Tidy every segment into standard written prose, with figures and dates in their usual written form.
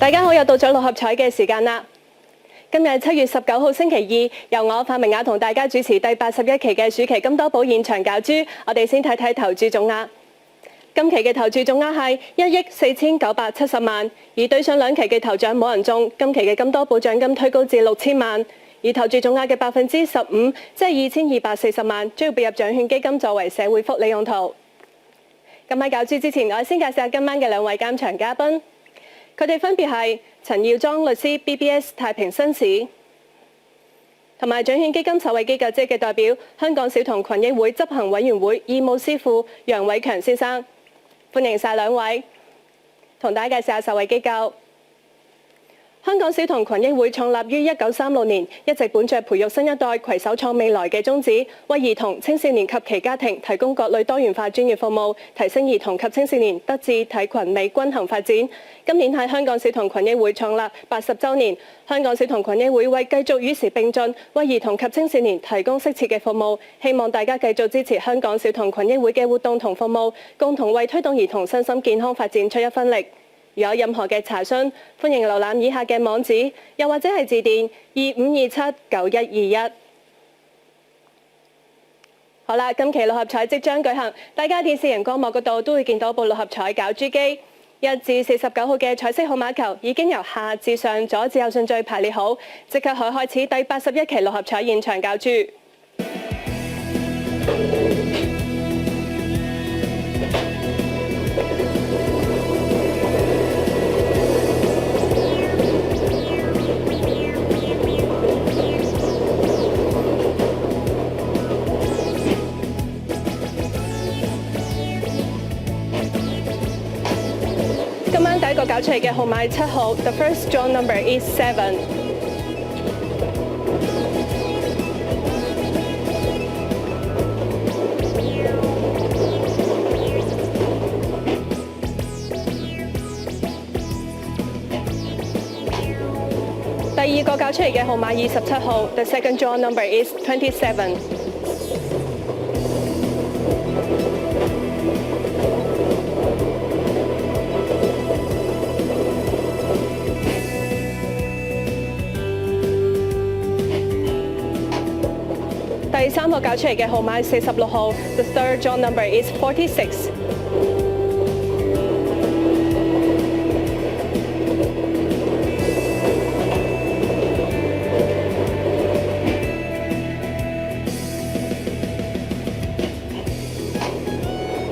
大家好，又到咗六合彩嘅時間啦！今日7月19號星期二，由我范明雅同大家主持第81期嘅暑期金多寶現場攪珠。我哋先睇睇投注總額。今期嘅投注總額係1億4970萬，而對上兩期嘅頭獎冇人中，今期嘅金多寶獎金推高至6000萬，而投注總額嘅15%，即係2240萬，將要撥入獎券基金作為社會福利用途。咁喺攪珠之前，我先介紹下今晚嘅兩位監場嘉賓。佢哋分別係陳耀莊律師 BBS 太平紳士，同埋獎券基金籌委機構嘅代表香港小童群益會執行委員會義務司庫楊偉強先生，歡迎晒兩位。同大家介紹下籌委機構。香港小童群益會創立於1936年，一直本着培育新一代、攜手創未來嘅宗旨，為兒童、青少年及其家庭提供各類多元化專業服務，提升兒童及青少年德智體群美均衡發展。今年係香港小童群益會創立80週年，香港小童群益會為繼續與時並進，為兒童及青少年提供適切嘅服務，希望大家繼續支持香港小童群益會嘅活動同服務，共同為推動兒童身心健康發展出一分力。如有任何嘅查詢，歡迎瀏覽以下嘅網址，又或者係致電25279121。好啦，今期六合彩即將舉行，大家電視熒光幕嗰度都會見到部六合彩攪珠機，1至49號嘅彩色號碼球已經由下至上、左至右順序排列好，即刻可以開始第81期六合彩現場攪珠。今晚第一個攪出嚟嘅號碼係7號 ，The first draw number is 7。第二個攪出嚟嘅號碼27號 ，The second draw number is 27。第三個攪出嚟嘅號碼係46號 ，The third draw number is 46。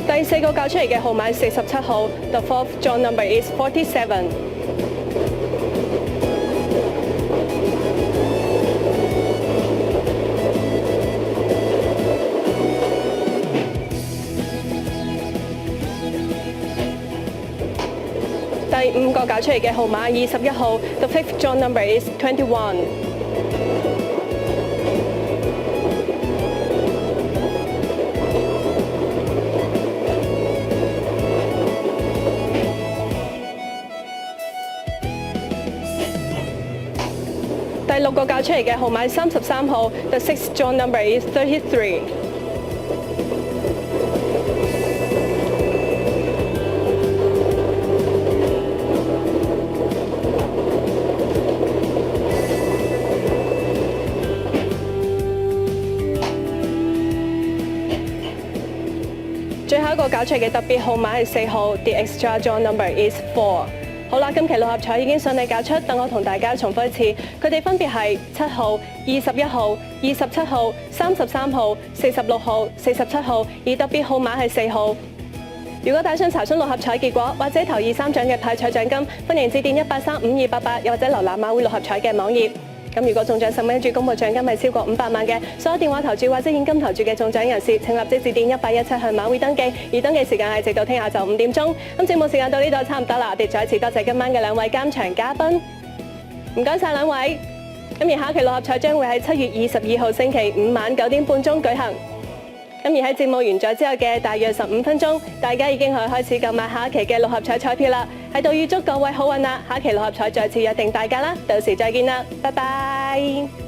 第四個攪出嚟嘅號碼係47號 ，The fourth draw number is 47。第五個攪出嚟嘅號碼21號 ，The fifth draw number is 21。第六個攪出嚟嘅號碼33號 ，The sixth draw number is 33。最後一個攪出嚟嘅特別號碼係4號 ，The extra draw number is 4。好啦，今期六合彩已經順利攪出，等我同大家重複一次，佢哋分別係7號、21號、27號、33號、46號、47號，而特別號碼係4號。如果大想查詢六合彩結果或者頭2、3獎嘅派彩獎金，歡迎致電1835288，又或者瀏覽馬會六合彩嘅網頁。咁如果中獎10蚊一注公布獎金係超過500萬嘅，所有電話投注或者現金投注嘅中獎人士，請立即致電1817向馬會登記，而登記時間係直到聽下晝5點鐘。咁節目時間到呢度差唔多啦，我哋再一次多謝今晚嘅兩位監場嘉賓，唔該晒兩位。咁而下期六合彩將會喺7月22號星期5晚9點半鐘舉行。咁而喺節目完咗之後嘅大約15分鐘，大家已經可以開始購買下一期嘅六合彩彩票啦。喺度預祝各位好運啦！下期六合彩再次約定大家啦，到時再見啦，拜拜。